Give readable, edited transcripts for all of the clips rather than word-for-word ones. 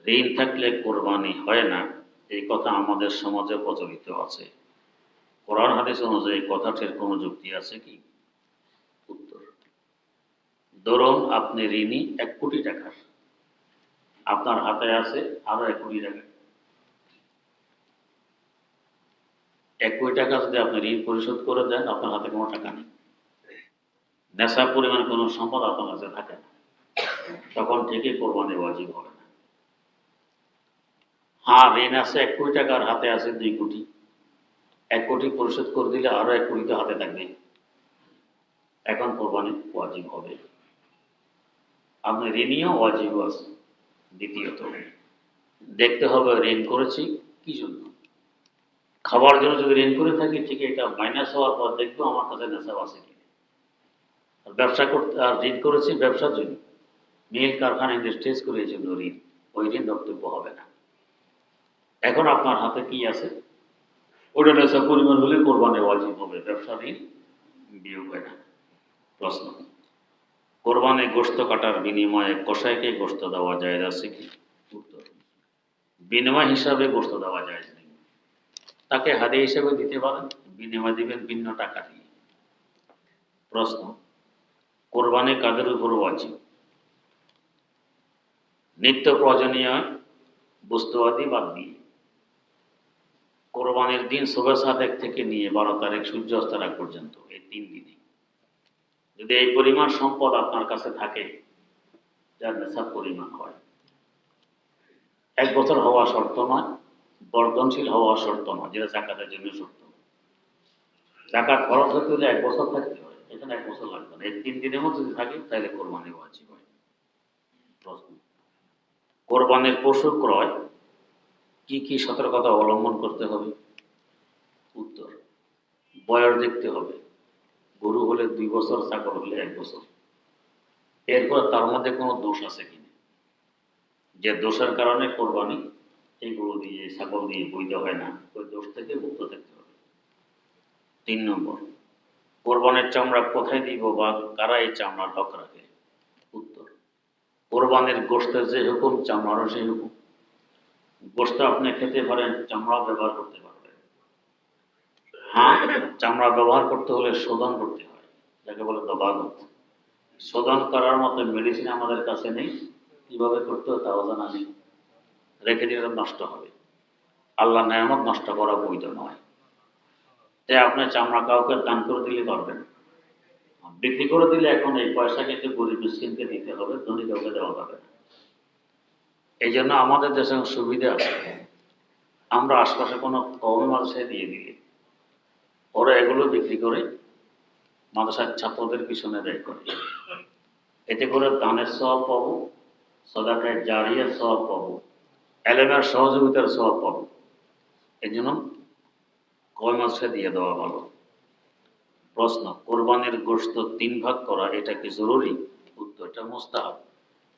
ঋণ থাকলে কোরবানি হয় না, এই কথা আমাদের সমাজে প্রচলিত আছে। কোরআন হাদিস অনুযায়ী কথাটির কোনো যুক্তি আছে কি? উত্তর: ধরুন আপনি ঋণী 1 কোটি টাকার, আপনার হাতে আছে আরো 1 কোটি টাকা। 1 কোটি টাকা যদি আপনি ঋণ পরিশোধ করে দেন, আপনার হাতে কোনো টাকা নেই, নেশাব পরিমাণ কোনো সম্পদ আপনার কাছে থাকে না, তখন ঠিকই কোরবানি ওয়াজিব হবে না। হ্যাঁ, ঋণ আছে 1 কোটি টাকার, হাতে আছে 2 কোটি, 1 কোটি পরিশোধ করে দিলে আরো 1 কোটি তো হাতে থাকবে, এখন কোরবানি ওয়াজিব হবে। আপনি ঋণীও ওয়াজিব আছে। দ্বিতীয়ত, দেখতে হবে ঋণ করেছি কি জন্য। খাবার জন্য যদি ঋণ করে থাকি, ঠিক এটা মাইনাস হওয়ার পর দেখবো আমার কাছে নেশাব আছে কিনা। আর ব্যবসা করতে আর ঋণ করেছি ব্যবসার জন্য, মিল কারখানা ইন্ডাস্ট্রিজ করে এই জন্য ঋণ, ওই ঋণ বক্তব্য হবে না। এখন আপনার হাতে কি আছে, ওটা নেশাব পরিমাণ হলে কোরবানি ওয়াজিব হবে, ব্যবসা ঋণ বিয়োগ হয় না। প্রশ্ন: কোরবানি গোশত কাটার বিনিময়ে কসাইকে গোশত দেওয়া যায় আছে কি? উত্তর: বিনিময় হিসাবে গোশত দেওয়া যায় নেই, তাকে হাদিয়া হিসাবে দিতে পারেন, বিনিময় দিবেন ভিন্ন টাকা দিয়ে। প্রশ্ন: কোরবানি কাদের উপর ওয়াজিব? নিত্য প্রয়োজনীয় বস্তু আদি বাদ দিয়ে। কোরবানির দিন সুবহ সাদেক থেকে নিয়ে 12 তারিখ সূর্যাস্তের আগ পর্যন্ত, এই 3 দিনে যদি এই পরিমাণ সম্পদ আপনার কাছে থাকে, যার নেশাব পরিমাণ হয়, 1 বছর হওয়া শর্ত নয়, বর্ধনশীল হওয়া শর্ত নয়, যেটা জাকাতের জন্য শর্ত। জাকাত খরচ হতে হলে 1 বছর থাকতে হয়, এখানে 1 বছর লাগবে না, এই 3 দিনের মধ্যে যদি থাকে তাহলে কোরবানি ওয়াজিব হয়। প্রশ্ন: কোরবানির পশু ক্রয় কি কি সতর্কতা অবলম্বন করতে হবে? উত্তর: বয়স দেখতে হবে, গরু হলে 2 বছর, ছাগল হলে 1 বছর। এরপর তার মধ্যে কোনো দোষ আছে কিনা, যে দোষের কারণে কোরবানি এই গরু দিয়ে ছাগল দিয়ে বৈধ হয় না, ওই দোষ থেকে মুক্ত থাকতে হবে। 3 নম্বর, কোরবানির চামড়া কোথায় দিব বা কারা এই চামড়ার হক রাখে? উত্তর: কোরবানির গোশতের যে হুকুম, চামড়ারও সেই হুকুম। গোশত আপনি খেতে পারেন, চামড়াও ব্যবহার করতে পারবেন। হ্যাঁ, চামড়া ব্যবহার করতে হলে শোধন করতে হয়, যাকে বলে দবাগত। শোধন করার মতো মেডিসিন আমাদের কাছে নেই, কিভাবে করতে হয় তাও জানা নেই, রেখে দিলে নষ্ট হবে। আল্লাহ নেয়ামত নষ্ট করা বৈধ নয়। তাই আপনি চামড়া কাউকে দান করে দিলে পারবেন, বিক্রি করে দিলে এখন এই পয়সা কিন্তু গরিব মিসকিনকে দিতে হবে, ধনী কাউকে দেওয়া যাবে না। এই জন্য আমাদের দেশে সুবিধা আছে, আমরা আশপাশে কোনো কওমি মাদ্রাসায় দিয়ে দিলে ওরা এগুলো বিক্রি করে মাদ্রাসার ছাত্রদের পিছনে ব্যয় করে, এতে করে দানের সওয়াব পাবো, সদাকায়ে জারিয়ার সওয়াব পাবো, এলেমের সহযোগিতার সওয়াব পাবো। এই জন্য কওমি মাদ্রাসায় দিয়ে দেওয়া ভালো। প্রশ্ন: কোরবানির গোশত 3 ভাগ করা এটা কি জরুরি? উত্তর: এটা মুস্তাহাব,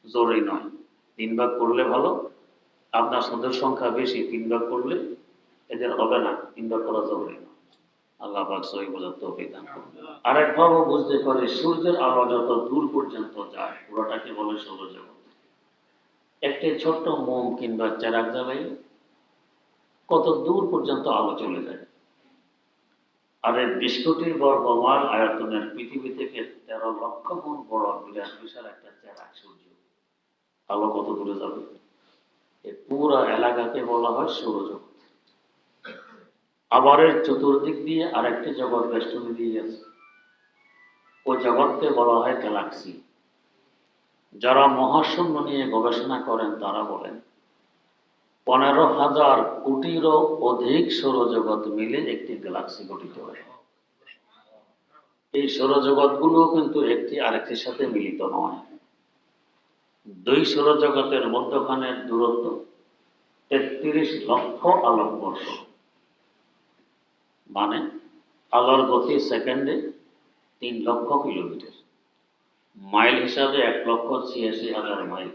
জরুরি নয়। 3 ভাগ করলে ভালো, আপনার সদস্য সংখ্যা বেশি, 3 ভাগ করলে এদের হবে না, 3 ভাগ করা জরুরি নয়। আল্লাহ পাক সহিহ বোঝার তৌফিক দান করুন। আরেকভাবে বুঝতে পারে, সূর্যের আলো যত দূর পর্যন্ত যায় পুরোটাকে বলে সৌরজগৎ। একটি ছোট্ট মোম কিংবা চেরাগ জ্বালাই কত দূর পর্যন্ত আলো চলে যায়। আর এই 20 কোটি বর্গমাইল আয়তনের পৃথিবী থেকে 13 লক্ষ গুণ বড় বিরাট বিশাল একটা চেরাগ সূর্য, আলো কত দূরে যাবে? এই পুরো এলাকাকে বলা হয় সৌরজগৎ। আবার এর চতুর্দিক দিয়ে আরেকটি জগৎ বেষ্টনী দিয়ে আছে, ওই জগৎকে বলা হয় গ্যালাক্সি। যারা মহাশূন্য নিয়ে গবেষণা করেন তারা বলেন 15,000 কোটিরও অধিক সৌরজগৎ মিলে একটি গ্যালাক্সি গঠিত হয়। এই সৌরজগৎগুলো কিন্তু একটি আরেকটির সাথে মিলিত নয়। 2 সৌরজগতের মধ্যখানের দূরত্ব 33 লক্ষ আলোকবর্ষ, মানে আলোর গতি সেকেন্ডে 3 লক্ষ কিলোমিটার, মাইল হিসাবে 1,86,000 মাইল।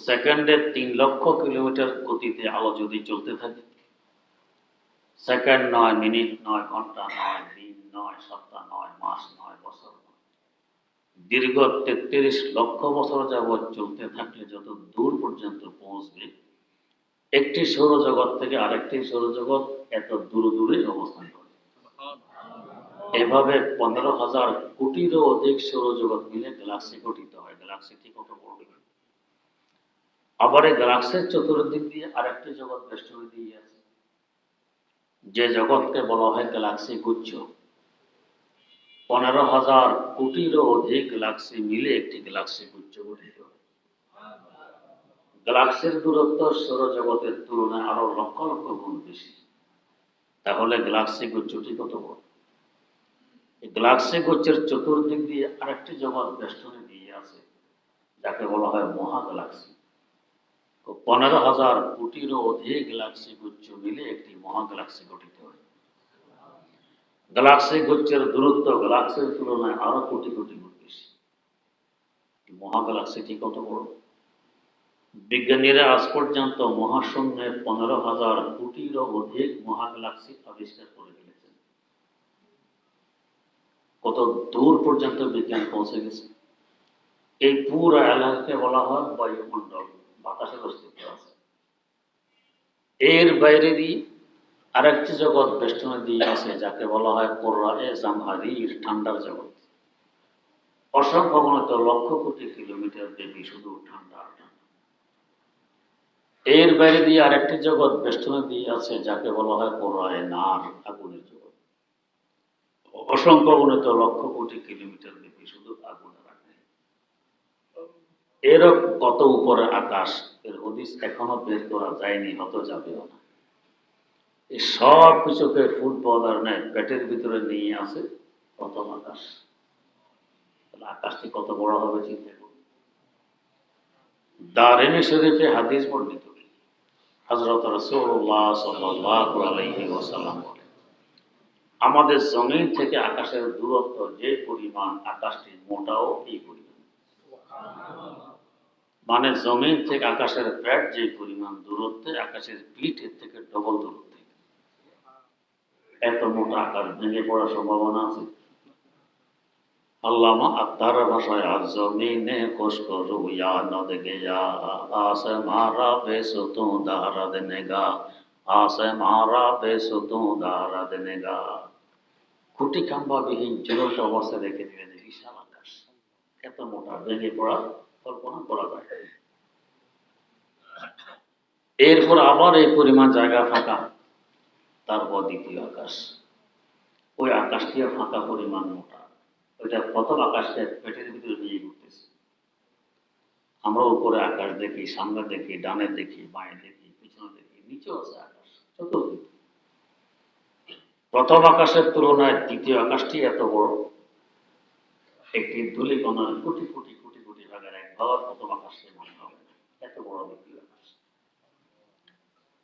সেকেন্ডে 3 লক্ষ কিলোমিটার গতিতে আলো যদি চলতে থাকে, সেকেন্ড নয়, মিনিট নয়, ঘন্টা নয়, দিন নয়, সপ্তাহ নয়, মাস নয়, বছর নয়, দীর্ঘ 33 লক্ষ বছর যাবৎ চলতে থাকলে যত দূর পর্যন্ত পৌঁছবে একটি সৌরজগৎ থেকে আরেকটি সৌরজগৎ এত দূরে দূরে অবস্থান করে। এভাবে 15,000 কোটিরও অধিক সৌরজগৎ মিলে গ্যালাক্সি গঠিত হয়। গ্যালাক্সিটি কত বড়! আবার এই গ্যালাক্সির চতুর্দিক দিয়ে আরেকটি জগৎ বেষ্টনী দিয়ে আছে, যে জগৎকে বলা হয় গ্যালাক্সি গুচ্ছ। 15,000 কোটিরও অধিক গ্যালাক্সি মিলে একটি গ্যালাক্সি গুচ্ছ গঠিত হয়। গ্যালাক্সির দূরত্ব সৌরজগতের তুলনায় আরো লক্ষ লক্ষ গুণ বেশি। তাহলে গ্যালাক্সি গুচ্ছটি কত বড়! এই গ্যালাক্সি গুচ্ছের চতুর্দিক দিয়ে আরেকটি জগৎ বেষ্টনী দিয়ে আছে, যাকে বলা হয় মহা গ্যালাক্সি। 15,000 কোটিরও অধিক গ্যালাক্সি গুচ্ছ মিলে একটি মহা গ্যালাক্সি গঠিত হয়। গ্যালাক্সি গুচ্ছের দূরত্ব গ্যালাক্সির তুলনায় আরো কোটি কোটি গুণ বেশি। মহা গ্যালাক্সিটি কত বড়! বিজ্ঞানীরা আজ পর্যন্ত মহাশূন্যে 15,000 কোটিরও অধিক মহা গ্যালাক্সি আবিষ্কার করে ফেলেছেন। কত দূর পর্যন্ত বিজ্ঞান পৌঁছে গেছে! এই পুরো এলাকাকে বলা হয় বায়ুমণ্ডল, বাতাসের অস্তিত্ব আছে। এর বাইরে দিয়ে আরেকটি জগৎ বেষ্টনী দিয়ে আছে, যাকে বলা হয় কোরআনে জামহারির, ঠান্ডার জগৎ। অসংখ্য গণিত লক্ষ কোটি কিলোমিটার ব্যাপী শুধু ঠান্ডা ঠান্ডা। এর বাইরে দিয়ে আরেকটি জগৎ বেষ্টনী দিয়ে আছে, যাকে বলা হয় কোরআনে নার, আগুনের জগৎ। অসংখ্য গণিত লক্ষ কোটি কিলোমিটার ব্যাপী শুধু আগুনের আগুন। এরও কত উপরে আকাশ, এর হদিস এখনো বের করা যায়নি, হতে যাবেও না। এই সব কিছুকে ফুটবলার নেয় পেটের ভিতরে নিয়ে আসে প্রথম আকাশ। তাহলে আকাশটি কত বড় হবে চিন্তা করুন। দারিমি শরীফে হাদিস বর্ণিত, হযরত রাসূলুল্লাহ সাল্লাল্লাহু আলাইহি ওয়াসাল্লাম বলেন, আমাদের জমিন থেকে আকাশের দূরত্ব যে পরিমাণ, আকাশটি মোটাও এই পরিমাণ। মানে জমিন থেকে আকাশের প্যাট যে পরিমাণ দূরত্বে, আকাশের পিঠের থেকে ডবল দূরত্বে। এত মোটা আকাশ ভেঙে পড়ার সম্ভাবনা আছে? আল্লামা আত্মার ভাষায় আজ জমিনে খুশক রুয়া নদ গেয়া আসে মারা বেসো তু দারা দেনেগা, আসে মারা বেসো তু দারা দেনেগা। খুঁটি খাম্বা বিহীন ঝুলন্ত অবস্থায় রেখে দিলেন বিশাল আকাশ। এত মোটা, ভেঙে পড়া কল্পনা করা যায়। এরপর আবার এই পরিমাণ জায়গা ফাঁকা, তারপর দ্বিতীয় আকাশ। ওই আকাশটিও ফাঁকা পরিমাণ মোটা। ওইটা প্রথম আকাশকে পেটের ভিতরে নিয়ে ঘুরতেছে। আমরা উপরে আকাশ দেখি, সামনে দেখি, ডানে দেখি, বাঁয়ে দেখি, পিছনে দেখি, নিচেও আছে আকাশ চতুর্দিকে। প্রথম আকাশের তুলনায় দ্বিতীয় আকাশটি এত বড়, একটি ধূলিকণার কোটি কোটি কোটি কোটি ভাগের এক ভাগ প্রথম আকাশকে মনে হবে, এত বড় দ্বিতীয় আকাশ।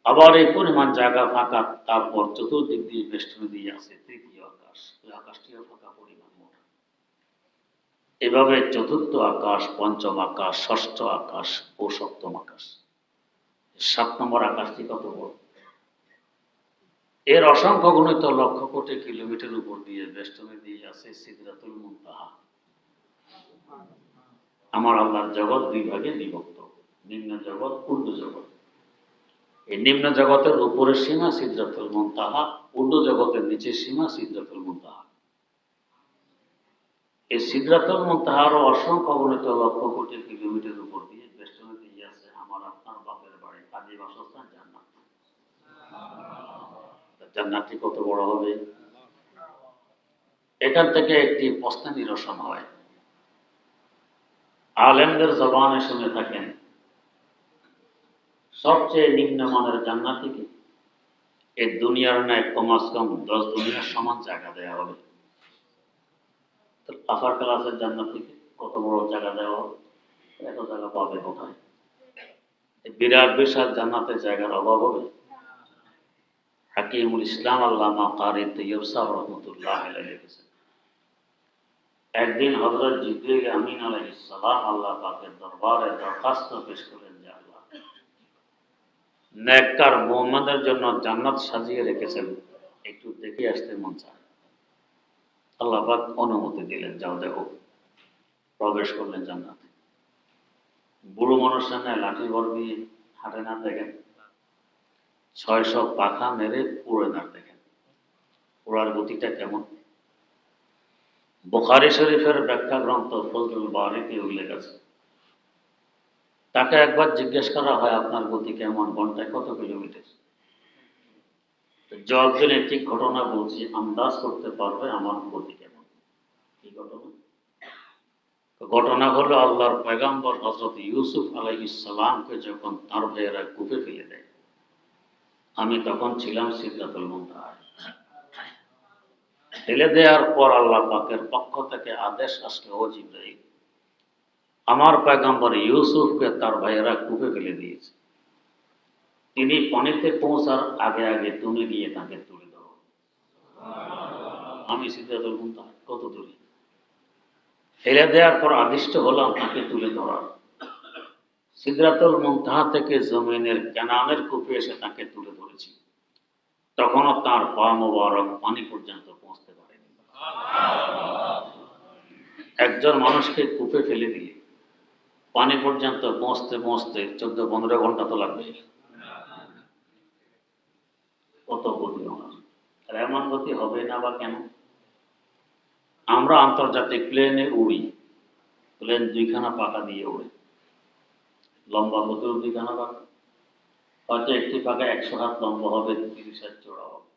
আবার এই পরিমাণ জায়গা ফাঁকা, তারপর চতুর্দিক দিয়ে বেষ্টনী দিয়ে আছে তৃতীয় আকাশ। ওই আকাশটিও ফাঁকা পরিমাণ মোটা। এভাবে চতুর্থ আকাশ, পঞ্চম আকাশ, ষষ্ঠ আকাশ ও সপ্তম আকাশ। 7 নম্বর আকাশটি কত বড়! এর অসংখ্য গণিত লক্ষ কোটি কিলোমিটার উপর দিয়ে বেষ্টনী দিয়ে আছে সিদরাতুল মুনতাহা। আমার আল্লাহর জগৎ দুই ভাগে বিভক্ত, নিম্ন জগৎ, ঊর্ধ্ব জগৎ। এই নিম্ন জগতের উপরের সীমা সিদরাতুল মুনতাহা, ঊর্ধ্ব জগতের নিচের সীমা সিদরাতুল মুনতাহা। এই সিদরাতুল মুনতাহারও অসংখ্য গণিত লক্ষ কোটি কিলোমিটার উপর দিয়ে বেষ্টনী দিয়ে আছে আমার আপনার বাপের বাড়ি, আদি বাসস্থান জান্নাত। জান্নাতটি কত বড় হবে! এখান থেকে একটি প্রশ্ন নিরসন হয়, আলেমদের জবানে শুনে থাকেন, সবচেয়ে নিম্নমানের জান্নাতীকে এই দুনিয়ার ন্যায় কমাস কম 10 দুনিয়ার সমান জায়গা দেওয়া হবে। তো আপার ক্লাসের জান্নাতীকে কত বড় জায়গা দেওয়া হবে? এত জায়গা পাবে কোথায়? বিরাট বিশাল জান্নাতের জায়গার অভাব হবে? হাকিমুল ইসলাম আল্লামা কারি তৈয়ব সাহেব রহমতুল্লাহ আলাইহি লিখেছেন, একদিন হযরত জিবরিল আমিন আলাইহিস সালাম আল্লাহ পাকের দরবারে দরখাস্ত পেশ করলেন যে আল্লাহ, নেককার মুমিনদের জন্য জান্নাত সাজিয়ে রেখেছেন, একটু দেখে আসতে মন চায়। আল্লাহ পাক অনুমতি দিলেন, যাও দেখো। প্রবেশ করলেন জান্নাতে। বুড়ো মানুষের ন্যায় লাঠি ভর দিয়ে হাঁটে না, দেখেন 600 পাখা মেরে উড়ে না, দেখেন উড়ার গতিটা কেমন। বুখারী শরীফের ব্যাখ্যা গ্রন্থ ফজলুল বারীতে উল্লেখ আছে, তাকে একবার জিজ্ঞেস করা হয় আপনার গতি কেমন, ঘন্টায় কত কিলোমিটার? জবাব দিলে ঠিক ঘটনা বলছি, আন্দাজ করতে পারবে আমার গতি কেমন। কি ঘটনা? ঘটনা হলো আল্লাহর পয়গম্বর হযরত ইউসুফ আলাইহিস সালামকে যখন তার ভাইয়েরা কূপে ফেলে দেয়, আমি তখন ছিলাম সিদরাতুল মুনতাহায়। ফেলে দেওয়ার পর আল্লাহ পাকের পক্ষ থেকে আদেশ আসলো, ও জিবরাইল, আমার পয়গম্বর ইউসুফকে তার ভাইয়েরা কূপে ফেলে দিয়েছে, তিনি পানিতে পৌঁছার আগে আগে তুমি গিয়ে তাকে তুলে ধরো। আমি সিদরাতুল মুনতাহা কত দূরে, ফেলে দেওয়ার পর আদিষ্ট হলাম তাকে তুলে ধরার। সিদরাতুল মুনতাহা থেকে জমিনের কেনানের কূপে এসে তাকে তুলে ধরেছি, তখনও তার পা মোবারক পানি পর্যন্ত পৌঁছতে পারেনি। একজন মানুষকে কূপে ফেলে দিলে পানি পর্যন্ত পৌঁছতে পৌঁছতে 14-15 ঘন্টা তো লাগবে। কত গতি মানুষ, আর এমন গতি হবে না বা কেন? আমরা আন্তর্জাতিক প্লেনে উড়ি, প্লেন 2খানা পাখা দিয়ে উড়ে, লম্বা কত 2খানা পাখা, হয়তো একটি পাখা 100 হাত লম্বা হবে, 30 হাত চড়া হবে।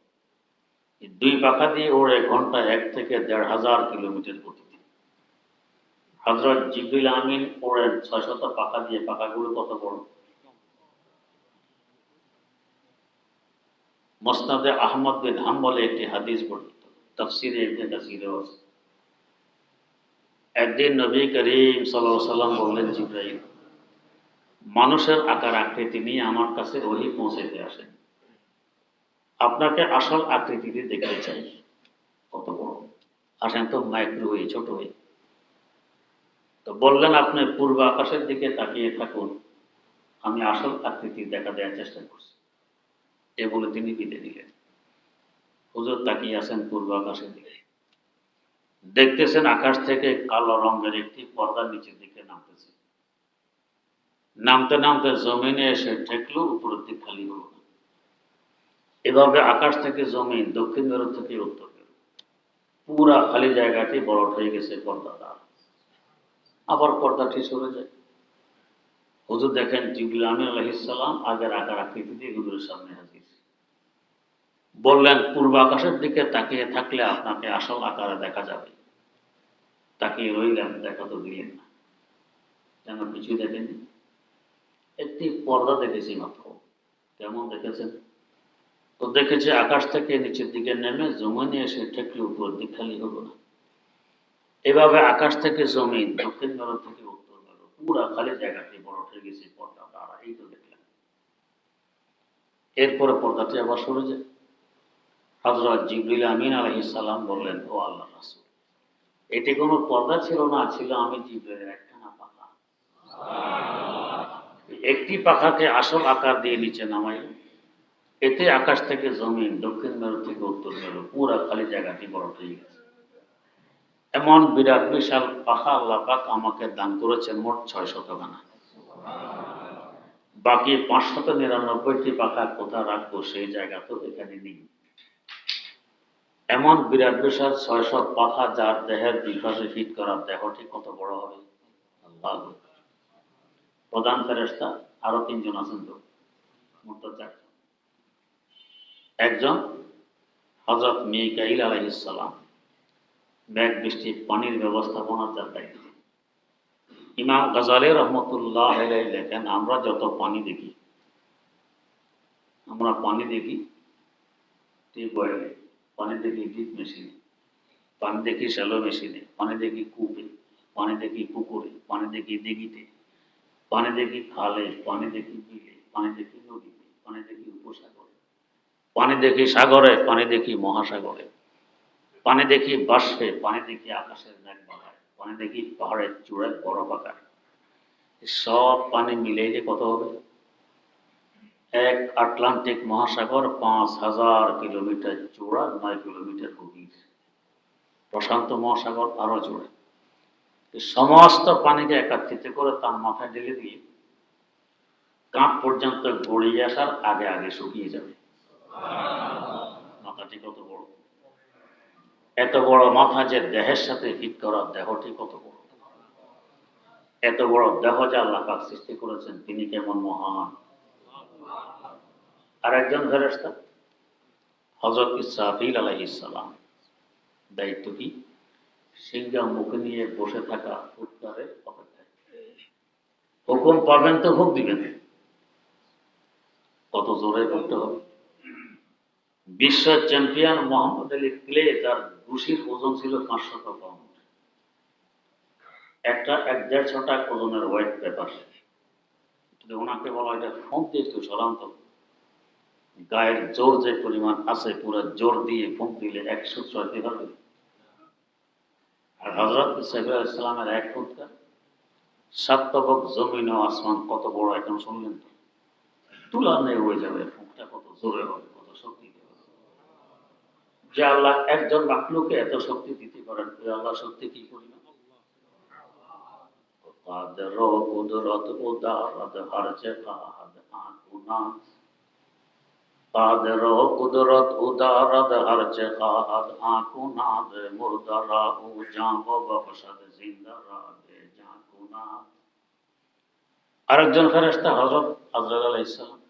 এই 2 পাখা দিয়ে উড়ে ঘন্টায় 1 থেকে 1,500 কিলোমিটার গতিতে। হযরত জিবরিল আমিন ওড়েন 600 পাখা দিয়ে, পাখাগুলো কত বড়। মুসনাদে আহমদ বিন হাম্বলে একটি হাদিস বর্ণিত, তাফসীরে ইবনে কাসীরেও আছে। একদিন নবী করিম সাল্লাল্লাহু আলাইহি ওয়াসাল্লাম বললেন, জিবরাইল মানুষের আকার আকৃতি নিয়ে আমার কাছে ওহী পৌঁছাইতে আসেন, আপনাকে আসল আকৃতিতে দেখতে চাই, কত বড়। আসেন তো মাইক্রো হয়ে, ছোট হয়ে। তো বললেন, আপনি পূর্ব আকাশের দিকে তাকিয়ে থাকুন, আমি আসল আকৃতি দেখা দেওয়ার চেষ্টা করছি। এ বলে তিনি বিদায় দিলেন। হুজুর তাকিয়ে আছেন পূর্ব আকাশের দিকে, দেখতেছেন আকাশ থেকে কালো রঙের একটি পর্দা নিচের দিকে নামতেছে, নামতে নামতে জমিনে এসে ঠেকলো, উপরের দিক খালি হলো না। এভাবে আকাশ থেকে জমিন, দক্ষিণ মেরু থেকে উত্তর মেরু, পুরা খালি জায়গাটি বরফ হয়ে গেছে পর্দা দ্বারা। আবার পর্দাটি সরে যায়। হুজুর দেখেন জিবরিল আমিন আলাইহিস সালাম আগের আকার আকৃতিতে হুজুরের সামনে হাজির। বললেন, পূর্ব আকাশের দিকে তাকিয়ে থাকলে আপনাকে আসল আকারে দেখা যাবে। তাকিয়ে রইলেন, দেখা তো দিলেন না, যেন কিছুই দেখেনি। একটি পর্দা দেখেছি মাত্র। কেমন দেখেছেন? তো দেখেছে আকাশ থেকে নিচের দিকে নেমে জমিনে এসে ঠেকলে উপর দিক খালি হলো না। এভাবে আকাশ থেকে জমিন, দক্ষিণ মেরু থেকে উত্তর মেরু, পুরা খালি জায়গাটি বরফ হয়ে গেছে পর্দা দ্বারা। এই তো দেখলাম। এরপরে পর্দাটি আবার সরে যায়। হযরত জিবরিল আমিন আলাইহিস সালাম বললেন, ও আল্লাহর রাসূল, এটি কোনো পর্দা ছিল না, ছিল আমি জিবরিলের একখানা পাখা। একটি পাখাকে আসল আকার দিয়ে নিচে নামাইল, এতে আকাশ থেকে জমিন, দক্ষিণ মেরু থেকে উত্তর মেরু, পুরা খালি জায়গাটি বরফ হয়ে গেছে। এমন বিরাট বিশাল পাখা আল্লাহ পাক আমাকে দান করেছেন মোট 600 খানা। বাকি 599টি পাখা কোথায় রাখবো সেই জায়গা তো এখানে নেই। এমন বিরাট বিশাল 600 পাখা, যার দেহের বিপাশে ফিট করা দেহটি কত বড় হবে। আল্লাহু আকবার। প্রধান ফেরেশতা আরো 3 জন আছেন, তো মোট 4 জন। একজন হযরত মিকাইল আলাইহিস সালাম, মেঘ বৃষ্টি পানির ব্যবস্থাপনার যার দায়িত্ব। ইমাম গাজালি রহমতুল্লাহ আলাইহি লেখেন, আমরা যত পানি দেখি, আমরা পানি দেখি টিউবওয়েলে, পানি দেখি ডিপ মেশিনে, পানি দেখি শ্যালো মেশিনে, পানি দেখি কূপে, পানি দেখি পুকুরে, পানি দেখি দিঘিতে, পানি দেখি খালে, পানি দেখি বিলে, পানি দেখি নদীতে, পানি দেখি উপসাগরে, পানি দেখি সাগরে, পানি দেখি মহাসাগরে, পানি দেখি বাষ্পে, পানি দেখি আকাশের মেঘমালায়, পানি দেখি পাহাড়ের চূড়ায় বরফ আকার। সব পানি মিলে যে কত হবে? এক আটলান্টিক মহাসাগর 5,000 কিলোমিটার চৌড়া, 9 কিলোমিটার গভীর। প্রশান্ত মহাসাগর আরো চৌড়া। সমস্ত পানিকে একত্রিত করে তার মাথায় ঢেলে দিয়ে কাঁধ পর্যন্ত গড়িয়ে আসার আগে আগে শুকিয়ে যাবে। মাথাটি কত বড়, এত বড় মাথা যে দেহের সাথে ফিট করা, দেহটি কত বড়, এত বড় দেহ যে আল্লাহ পাক সৃষ্টি করেছেন, তিনি কেমন মহান। আর একজন ফেরেশতা হযরত ইসরাফিল আলাইহিস সালাম, দায়িত্ব কি? সিংহা মুখে নিয়ে বসে থাকা উত্তরের অপেক্ষায়, হুকুম পাবেন তো ভোগ দিবেন। কত জোরে করতে হবে। বিশ্ব চ্যাম্পিয়ন মোহাম্মদ আলী ক্লে, তার ঘুষির ওজন ছিল 500 পাউন্ড, একটা 1-1.5 টাকা ওজনের হোয়াইট পেপার। যদি ওনাকে বলা এটা ফোন দিয়ে একটু সরান্ত, গায়ের জোর যে পরিমাণ আছে, পুরো জোর দিয়ে ফোন দিলে 100 ছড়াতে পারবে। আর হযরত ইসরাফিল আলাইহিস সালামের এক ফুৎকার 7 তবক জমিন ও আসমান কত বড়, এখন শুনলেন তো, তুলনায় হয়ে যাবে। ফুঁকটা কত জোরে হবে, কত শক্তি হবে। যে আল্লাহ একজন মাখলুককে এত শক্তি দিতে পারেন, ওই আল্লাহ শক্তি কি করি না। قادر و قدرت و دارد ہر جگہ آنکھنا، قادر و قدرت و دارد হর جگہ آنکھنا، মুর্দা রা ও জান ও বখশদ জিন্দা রা দে জাকুনা। আরেকজন ফেরেশতা হযরত আজরাইল আলাইহিস সালাম।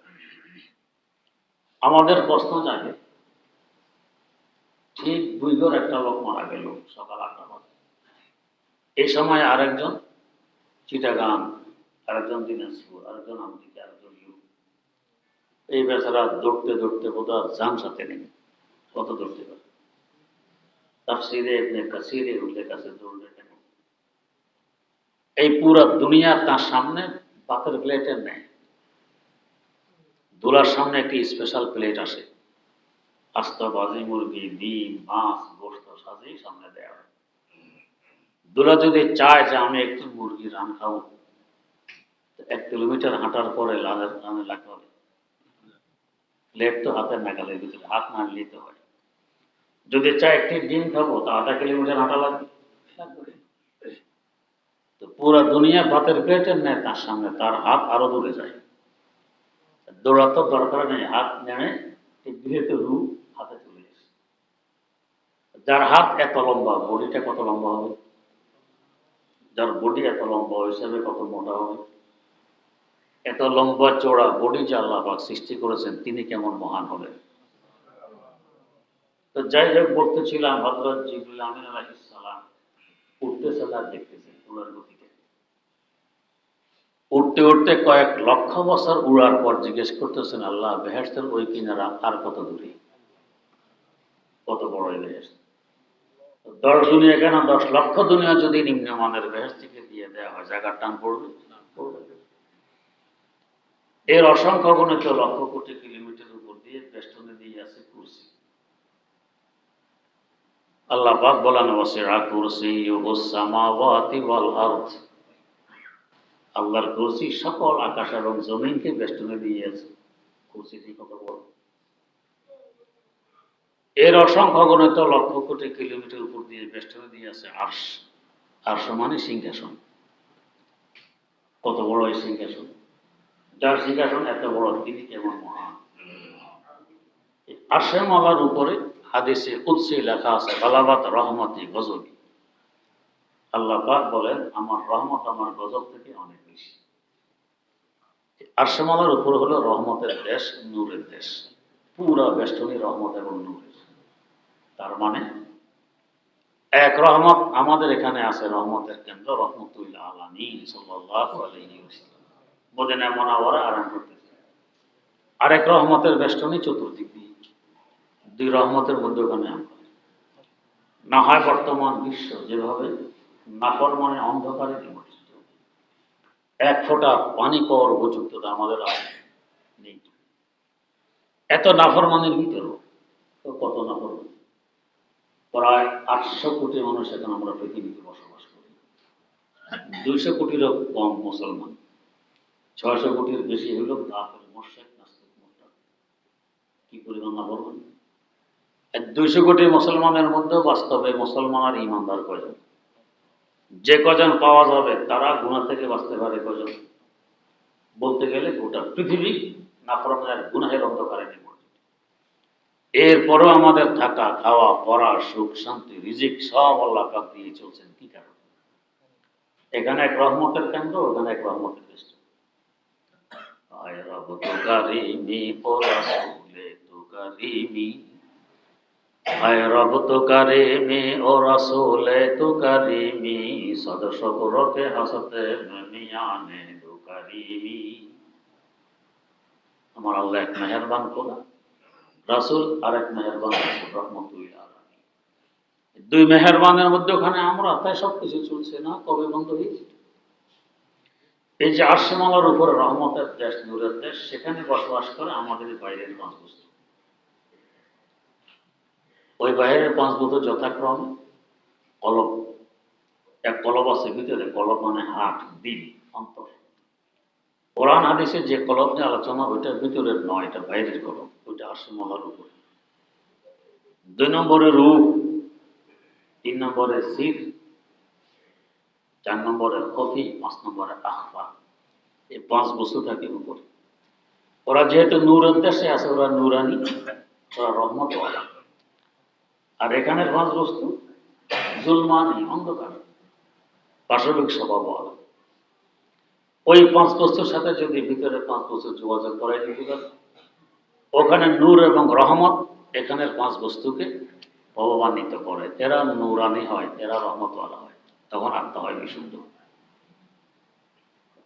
আমাদের প্রশ্ন জাগে, ঠিক বুইগর একটা লোক মারা গেল সকাল 8টা বাজে, এই সময় আরেকজন চিটাগাং, আরেকজন দিনাজপুর, আরেকজন আমেরিকা, আরেকজন ইউরোপ। এই বেচারা দৌড়তে দৌড়তে বোধহয় জান সাথে নেই, কত দৌড়তে পারে। তাফসীরে ইবনে কাসীরে উল্লেখ আছে দৌড়লে কেন। এই পুরো দুনিয়া তার সামনে পাতের প্লেটের নেয়। দোলার সামনে একটি স্পেশাল প্লেট আসে, আস্ত বাজি মুরগি, ডিম, মাছ, গোশত সাজিয়ে সামনে দেওয়া হয়। দোলা যদি চায় যে আমি একটু মুরগি রান খাবো, 1 কিলোমিটার হাঁটার পরে লালের রানে লাগতে হবে। প্লেট তো হাতের নাগালের ভিতরে, হাত না নিতে হয়। যদি চায় একটি ডিম খাবো, তা 0.5 কিলোমিটার হাঁটা লাগবে। তো পুরো দুনিয়া ভাতের প্লেটের নেয় তার সামনে, তার হাত আরো দূরে যায়। দৌড়াতে দরকার নেই, হাত নেমে গৃহীত রু হাতে চলে আসে। যার হাত এত লম্বা, বডিটা কত লম্বা হবে? যার বডি এত লম্বা, হিসাবে কত মোটা হবে? এত লম্বা চওড়া বডি যে আল্লাহ পাক সৃষ্টি করেছেন, তিনি কেমন মহান হবেন। তো যাই হোক, বলতেছিলাম হযরত জিবরিল আমিন আলাইহিস সালাম উঠতেছেন আর দেখতেছেন উড়ার গতিতে। উঠতে উঠতে কয়েক লক্ষ বছর উড়ার পর জিজ্ঞেস করতেছেন, আল্লাহ বেহেশতের ওই কিনারা আর কত দূরে, কত বড় এই বেহেশত। 10 দুনিয়া কেন, 10 লক্ষ দুনিয়া যদি নিম্নমানের বেহেশতকে দিয়ে দেওয়া হয়, জায়গার টান পড়বে। এর অসংখ্য গণিত লক্ষ কোটি কিলোমিটার উপর দিয়ে বেষ্টনে দিয়ে আছে কুরসি। আল্লাহ পাক বলেন, ওয়াসিআ কুরসিয়ুহুস সামাওয়াতি ওয়াল আরদ। আল্লাহর কুরসি সকল আকাশ এবং জমিনকে বেষ্টনে দিয়ে আছে। কুরসিটি কত বড়। এর অসংখ্য গণিত লক্ষ কোটি কিলোমিটার উপর দিয়ে বেষ্টনে দিয়ে আছে আরশ। আরশ মানে সিংহাসন। কত বড় এই সিংহাসন, যার সিংহাসন এত বড়, তিনি কেমন মহান। আরশের মালার উপরে হাদিসে কুদসি লেখা আছে, গালাবাত রহমতি গজবি। আল্লাহ পাক বলেন, আমার রহমত আমার গজব থেকে অনেক বেশি। আরশের মালার উপর হলো রহমতের দেশ, নূরের দেশ, পুরা বেষ্টনী রহমত এবং নূরের। তার মানে এক রহমত আমাদের এখানে আছে, রহমতের কেন্দ্র রহমতুল আলামিন সাল্লাল্লাহু আলাইহি ওয়াসাল্লাম মদিনা মুনাওয়ারা আরাম করতেছে। আরেক রহমতের বেষ্টনী চতুর্দিক দিয়ে, দুই রহমতের মধ্যে ওখানে আমরা না হয়। বর্তমান বিশ্ব যেভাবে নাফরমানে অন্ধকারে নিমজ্জিত, এক ফোঁটা পানি পাওয়ার উপযুক্ততা আমাদের নেই। এত নাফরমানের ভিতরেও কত নাফরমান, প্রায় 800 কোটি মানুষ এখন আমরা পৃথিবীতে বসবাস করি। 200 কোটিরও কম মুসলমান, 600 কোটির বেশি হইল কাফের, মুশরিক, নাস্তিক, মুরতাদ। কি পরিমাণ নাফরমান। 200 কোটি মুসলমানের মধ্যে বাস্তবে মুসলমান আর ইমানদার কয়জন? যে কজন পাওয়া যাবে তারা গুনাহ থেকে বাঁচতে পারে কজন? বলতে গেলে গোটা পৃথিবী নাফরমানের গুনাহের অন্ধকারে নিমজ্জিত। এরপরও আমাদের থাকা, খাওয়া, পড়া, সুখ, শান্তি, রিজিক সব আল্লাহ পাক দিয়ে চলছেন। কি কারণ? এখানে এক রহমতের কেন্দ্র, ওখানে এক রহমতের কেন্দ্র। আয় রব তো কারিমি ও রাসূলে তো কারিমি, আয় রব তো কারিমি ও রাসূলে তো কারিমি, সদ শকরতে হাসতে মিয়ানে তো কারিমি। আমার আল্লাহ এক মেহেরবান খোদা, রাসূল আর এক মেহেরবান রাসূল রহমতুল আলামিন। দুই মেহেরবানের মধ্যে ওখানে আমরা, তাই সবকিছু চলছে না, কবে বন্ধ হয়েছে? এই যে আরশমালার উপরে রহমতের দেশ, নূরের দেশ, সেখানে বসবাস করে আমাদের বাইরের পাঁচ বস্তু। ওই বাইরের পাঁচ বস্তু যথাক্রমে কলব। এক কলব আছে ভিতরে, কলব মানে হাট, দিল, অন্তর। কোরআন হাদিসে যে কলব নিয়ে আলোচনা, ওইটার ভিতরের নয়, এটা বাইরের কলব, ওইটা আরশমালার উপরে। দুই নম্বরে রূপ, তিন নম্বরে সির, চার নম্বরে কফি, পাঁচ নম্বরে আহফা। এই পাঁচ বস্তু থাকে উপরে। ওরা যেহেতু নূরের দেশে আছে, ওরা নূরানি, ওরা রহমত ওয়ালা। আর এখানের পাঁচ বস্তু জুলমানি, অন্ধকার, পাশবিক স্বভাব ওয়ালা। ওই পাঁচ বস্তুর সাথে যদি ভিতরে পাঁচ বস্তু যোগাযোগ করাই দিতে পারে, ওখানে নূর এবং রহমত এখানের পাঁচ বস্তুকে ভগবান্বিত করে। এরা নূরানি হয়, এরা রহমতওয়ালা হয়, তখন আত্মা হয় বিশুদ্ধ।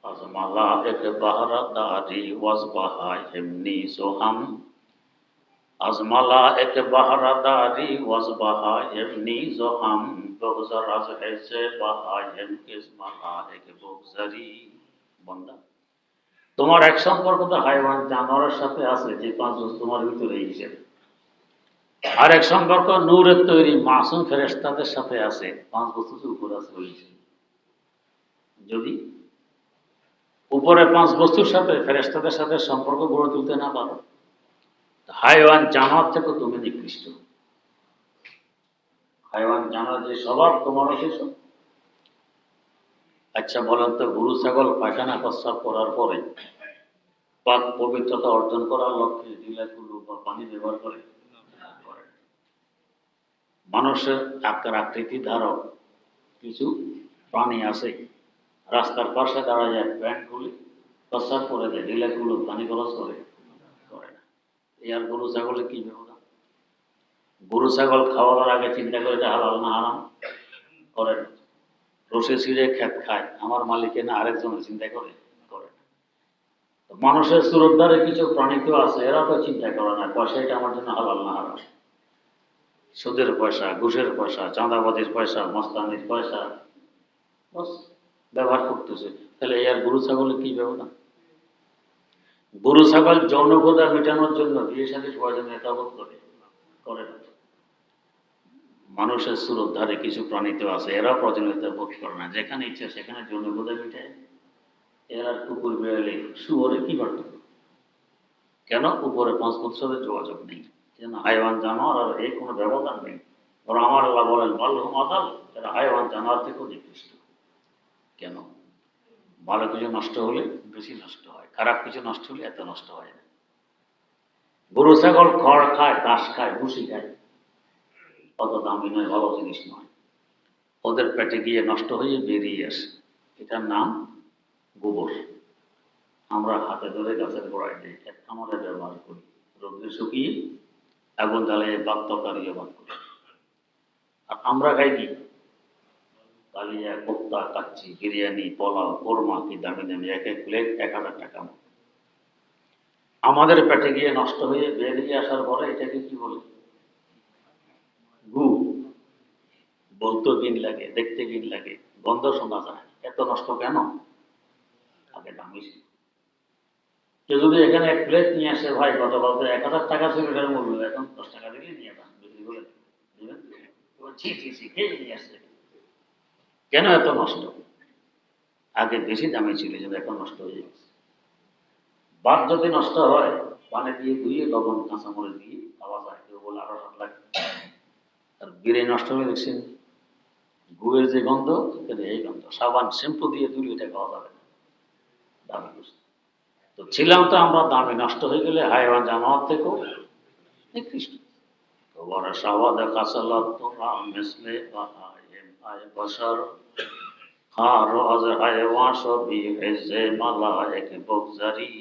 আজমালা এক বাহারা দারি ওয়াজবাহায় এমনি সোহাম, আজমালা এক বাহারা দারি ওয়াজবাহায় এমনি সোহাম, বগজার আজ হেসে বাহায় এম কিসমালা এক বগজারি। বন্দা, তোমার এক সম্পর্ক তো হাইওয়ান জানোয়ারের সাথে আছে, যে পাঁচ বস্তু তোমার ভিতরে হিসেবে। আর এক সম্পর্ক নূরের তৈরি মাসুম ফেরেশতাদের সাথে আছে, পাঁচ বস্তু উপরে আছে ওই হিসেবে। যদি উপরে পাঁচ বস্তুর সাথে ফেরেশতাদের সাথে সম্পর্ক গড়ে তুলতে না পারো, হাইওয়ান জানোয়ার থেকে তুমি নিকৃষ্ট। হাইওয়ান জানোয়ার যে স্বভাব, তোমারও সেই স্বভাব। আচ্ছা বলেন তো, গরু ছাগল পায়খানা প্রস্রাব করার পরে পাক পবিত্রতা অর্জন করার লক্ষ্যে ঢিলাকুলু বা পানি ব্যবহার করে? মানুষের আকৃতি ধারক কিছু প্রাণী আছে, রাস্তার পাশে দাঁড়ায় যায়, প্যান্ট খুলে প্রস্রাব করে দেয়, ঢিলাকুলু পানি খরচ করে? করে না। এই আর গরু ছাগলের কি ব্যবধান? গরু ছাগল খাওয়ার আগে চিন্তা করে এটা হালাল না হারাম? করে না। রসে ছিঁড়ে খেত খায়, আমার মালিকে না আরেকজনের চিন্তা করে? করে না। মানুষের সুরদ্ধারে কিছু প্রাণী তো আছে, এরা তো চিন্তা করে না পয়সা এটা আমার জন্য হালাল না হারাম। সুদের পয়সা, ঘুষের পয়সা, চাঁদাবাজির পয়সা, মস্তানির পয়সা বাস ব্যবহার করতেছে। তাহলে এই আর গরু ছাগলের কি ব্যবধান? গরু ছাগল যৌনকতা মেটানোর জন্য বিয়ে শাদীর প্রয়োজনে এটা বোধ করে? করে না। মানুষের সুরদ্ধারে কিছু প্রাণী তো আছে, এরা প্রয়োজনীয়তা বোধ করে না, যেখানে ইচ্ছা সেখানে যৌনকতা মেটায়। এরা কুকুর, বিড়ালে, শুয়োরে কি পার্থক্য? কেন? উপরে পাঁচ বছরের যোগাযোগ নেই, যেন হাইওয়ান জানোয়ার আর এই কোনো ব্যবধান নেই। ওরা আমার আল্লাহ বলেন মাল্লুম আদাল, এরা হাইওয়ান জানোয়ার থেকেও নিকৃষ্ট। কেন? ভালো কিছু নষ্ট হলে বেশি নষ্ট হয়, খারাপ কিছু নষ্ট হলে এত নষ্ট হয় না। গরু ছাগল খড় খায়, ঘাস খায়, ভুসি খায়, অত দামি নয়, ভালো জিনিস নয়। ওদের পেটে গিয়ে নষ্ট হয়ে বেরিয়ে আসে, এটার নাম গোবর। আমরা হাতে ধরে গাছের গোড়ায় দিই, আমাদের ব্যবহার করি, রোদ্রে শুকিয়ে আগুন জ্বালিয়ে ভাত তরকারি ব্যবহার করি। আর আমরা খাই কি? কালিয়া, কোপ্তা, কাচ্চি, বিরিয়ানি, পোলাও, কোরমা, কি দামি দামি, এক এক প্লেট 1000 টাকা। আমাদের পেটে গিয়ে নষ্ট হয়ে বেরিয়ে আসার পরে এটাকে কি বলে? গু। বলতে দিন লাগে, দেখতে দিন লাগে, গন্ধ শোনা যায়, এত নষ্ট কেন? আগে দামি ছিল। কেউ যদি এখানে এক প্লেট নিয়ে আসে, ভাই গত বলতে 1000 টাকা ছিল এটার মূল্য, এখন 10 টাকা দিলে নিয়ে যান, বিক্রি করে দিবেন। ছি ছি ছি, কে নিয়ে আসছে? কেন এত নষ্ট? আগে বেশি দামি ছিল, যেন এখন নষ্ট হয়ে গেছে। ভাত যদি নষ্ট হয়, পানি দিয়ে ধুয়ে লবণ কাঁচামরিচ দিয়ে খাওয়া যায়, কেউ বলে আরো স্বাদ লাগে। আর বিরিয়ানি নষ্ট হয়ে দেখছেন, গুয়ের যে গন্ধ, এই গন্ধ। সাবান শ্যাম্পু দিয়ে ধুলে এটা খাওয়া যাবে না, দামি বস্তু। তো ছিলাম তো আমরা, দামি নষ্ট হয়ে গেলে হাইওয়ান জামাত থেকেও নিকৃষ্ট। ورشاوى خصلتها مثل بهائم بشر خارو از حیوان شبیه حزه ملائک بگذری।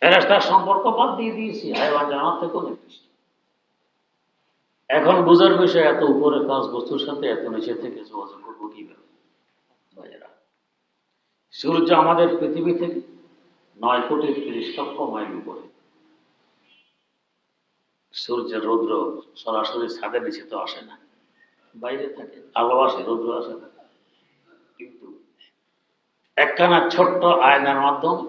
ফেরেশতার সম্পর্ক বাদ দিয়ে দিয়েছি, হাইওয়ান জামাত থেকেও নিকৃষ্ট। এখন বুঝার বিষয়, এত উপরে কাজ বস্তুর সাথে এত নিচে থেকে যোগাযোগ করবো কিভাবে? ভাইয়েরা, সূর্য আমাদের পৃথিবী থেকে 9,30,00,000 মাইল উপরে। সূর্যের রৌদ্র সরাসরি ছাদের নিচে তো আসে না, বাইরে থাকে, আলো আসে, রৌদ্র আসে না। কিন্তু একখানা ছোট্ট আয়নার মাধ্যমে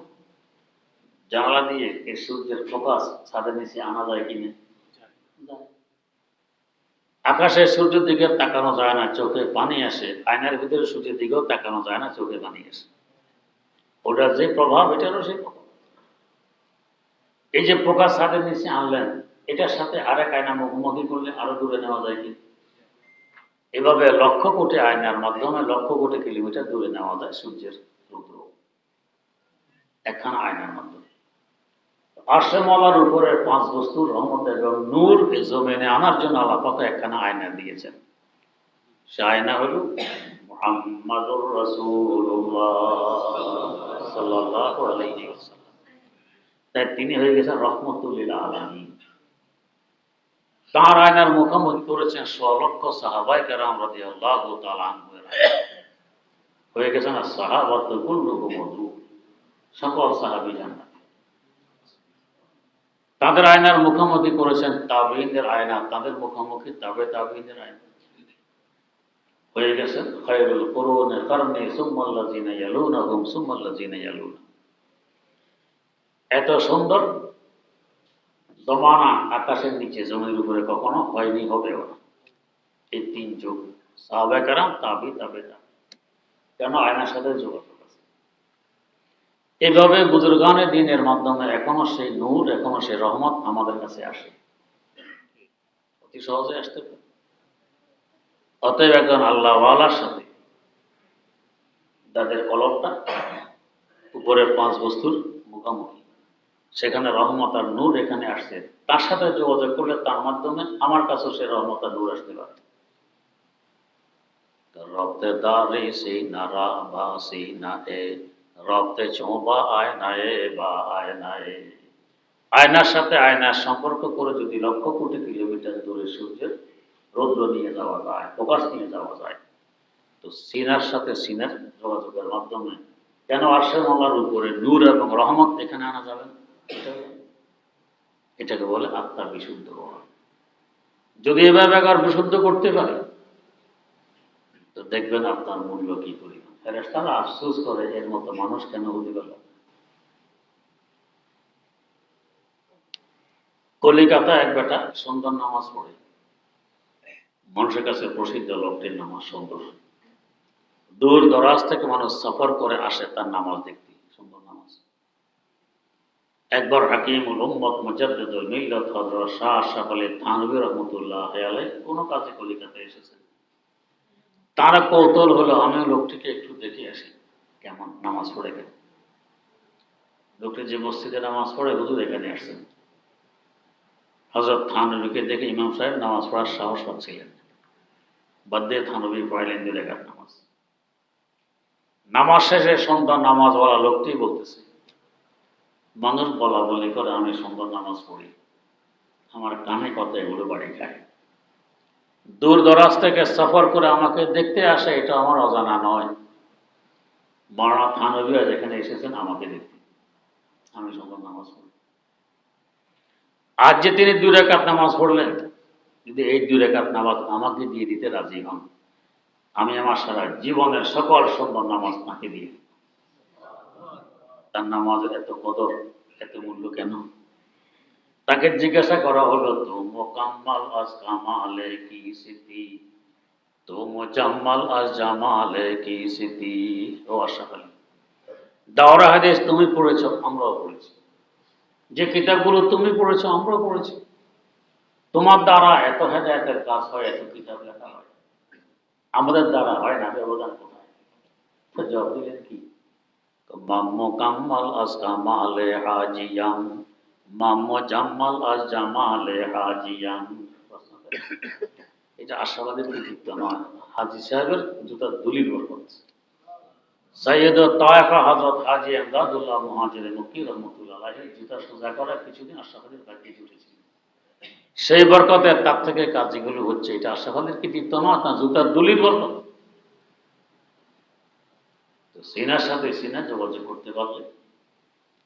জানালা দিয়ে এই সূর্যের ফোকাস ছাদের নিচে আনা যায় কিনা? আকাশে সূর্যের দিকে তাকানো যায় না, চোখে পানি আসে। আয়নার ভিতরে সূর্যের দিকেও তাকানো যায় না, চোখে পানি আসে। ওটার যে প্রভাব, এটারও সেই প্রভাব। এই যে ফোকাস ছাদের নিচে আনলেন, এটার সাথে আরেক আয়না মুখোমুখি করলে আরো দূরে নেওয়া যায় কি? এভাবে লক্ষ কোটি আয়নার মাধ্যমে লক্ষ কোটি কিলোমিটার দূরে নেওয়া যায় সূর্যের রৌদ্র, একখানা আয়নার মাধ্যমে। আরশে মাওলার উপরে 5 বস্তুর রহমত এবং নূর জমিনে আনার জন্য আল্লাহ পাক একখানা আয়না দিয়েছেন। সে আয়না হল মুহাম্মাদুর রাসূলুল্লাহ সাল্লাল্লাহু আলাইহি ওয়াসাল্লাম। তাই তিনি হয়ে গেছেন রহমতুল লিল আলামিন। তাঁর আয়নার মুখোমুখি করেছেন 100 লক্ষ সাহাবায়ে কেরাম রাদিয়াল্লাহু তাআলা আনহুরা, হয়ে গেছেন সাহাবাতু কুল্লুহুম মওদু, সকল সাহাবী জান্নাত। তাদের আয়নার মুখোমুখি করেছেন তাবেঈনদের আয়না, তাদের মুখোমুখি তাবেঈনদের আয়না, হয়ে গেছেন খায়রুল কুরুনি কারনি সুম্মাল্লাযিনা ইয়ালুনাহুম সুম্মাল্লাযিনা ইয়ালুনা। এত সুন্দর জমানা আকাশের নিচে জমির উপরে কখনো হয়নি, হবেও না। এই 3 যুগ সাহাবায়ে কেরাম, তাবেঈন, কেন? আয়নার সাথে যোগাযোগ আছে। এইভাবে বুজুর্গানে দ্বীনের মাধ্যমে এখনো সেই নূর, এখনো সেই রহমত আমাদের কাছে আসে, অতি সহজে আসতে পারে। অতএব একজন আল্লাহওয়ালার সাথে যাদের কলবটা উপরের 5 বস্তুর মুখোমুখি, সেখানে রহমত আর নূর এখানে আসছে, তার সাথে যোগাযোগ করলে তার মাধ্যমে আমার কাছেও সে রহমত আর নূর আসতে পারে। রব্তে দারে সেই নারা বা সেই না এ রব্তে চোবা আয়নায়ে বা আয়নায়ে। আয়নার সাথে আয়নার সম্পর্ক করে যদি লক্ষ কোটি কিলোমিটার দূরে সূর্যের রৌদ্র নিয়ে যাওয়া যায়, প্রকাশ নিয়ে যাওয়া যায়, তো সিনার সাথে সিনার যোগাযোগের মাধ্যমে কেন আরশে মাওলার উপরে নূর এবং রহমত এখানে আনা যাবে না? এটাকে বলে আত্মা বিশুদ্ধ হওয়া। যদি এভাবে একবার বিশুদ্ধ করতে পারে, তো দেখবেন আপনার মূল্য কি পরিমাণ। ফেরেশতারা আফসোস করে, এর মতো মানুষ কেন হতে পারল। কলিকাতা এক বেটা সুন্দর নামাজ পড়ে, মানুষের কাছে প্রসিদ্ধ, লোকটির নামাজ সুন্দর। দূর দরাজ থেকে মানুষ সফর করে আসে তার নামাজ দেখতে, সুন্দর নামাজ। একবার হাকিমুল উম্মত মুজাদ্দিদুল মিল্লাত হযরত শাহ আশরাফ আলী থানভী রাহমাতুল্লাহ আলাইহি কোনো কাজে কলিকাতায় এসেছেন। তারা কৌতূহল হলো, আমি লোকটিকে একটু দেখে আসি কেমন নামাজ পড়ে গেল। লোকটি যে মসজিদে নামাজ পড়ে, হুজুর এখানে আসছেন। হযরত থানভীকে দেখে ইমাম সাহেব নামাজ পড়ার সাহস পাচ্ছিলেন, বাদ দিয়ে থানভী পড়াইলেন 2 রাকাত নামাজ। নামাজ শেষে সুন্দর নামাজওয়ালা লোকটি বলতেছে, মানুষ বলা বলি করে আমি সুন্দর নামাজ পড়ি, আমার কানে কথা এগুলো বাড়ি খায়। দূর দরাজ থেকে সফর করে আমাকে দেখতে আসে, এটা আমার অজানা নয়। মাওলানা থানভী যেখানে এসেছেন আমাকে দেখতে, আমি সুন্দর নামাজ পড়ি। আজ যে তিনি 2 রাকাত নামাজ পড়লেন, যদি এই 2 রাকাত নামাজ আমাকে দিয়ে দিতে রাজি হন, আমি আমার সারা জীবনের সকল সুন্দর নামাজ তাকে দিয়ে দিই। তার নামাজের এত কদর, এত মূল্য কেন? তাকে জিজ্ঞাসা করা হলো, তো মোকাম্মাল আজ কামালে কি সিদ্ধি, তো মোজাম্মাল আজ জামালে কি সিদ্ধি। ও আশরাফ আলী, দাওরা হাদিস তুমি পড়েছ, আমরাও পড়েছি। যে কিতাবগুলো তুমি পড়েছ, আমরাও পড়েছি। তোমার দ্বারা এত হেদায়েতের কাজ হয়, এত কিতাব লেখা হয়, আমাদের দ্বারা হয় না, ব্যবধান কোথায়? তো জবাব দিলেন কি? মাম্মু কাম্মাল আজ কামালে হাজিয়াম, মাম্মু জাম্মাল আজ জামালে হাজিয়াম। এটা আশাবাদের কৃতিত্ব নয়, হাজি সাহেবের জুতার দলিল বরকত। সৈয়দ তায়েফা হযরত হাজী ইমদাদুল্লাহ মুহাজির মক্কি রাহমাতুল্লাহ আলাইহি জুতা সোজা করা কিছুদিন আশরাফের দায়িত্বে জুটেছিলেন। সেই বরকতে তার থেকে কাজগুলো হচ্ছে, এটা আশরাফের কৃতিত্ব নয়, না জুতার দলিল বরকত। তো সিনার সাথে সিনা যোগাযোগ করতে পারলে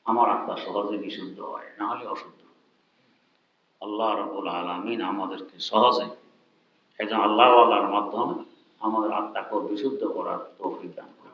আমার আত্মা সহজে বিশুদ্ধ হয়, না হলে অশুদ্ধ। আল্লাহ রাব্বুল আলামিন আমাদেরকে সহজে একজন আল্লাহওয়ালার মাধ্যমে আমাদের আত্মাকে বিশুদ্ধ করার তৌফিক দান করুন।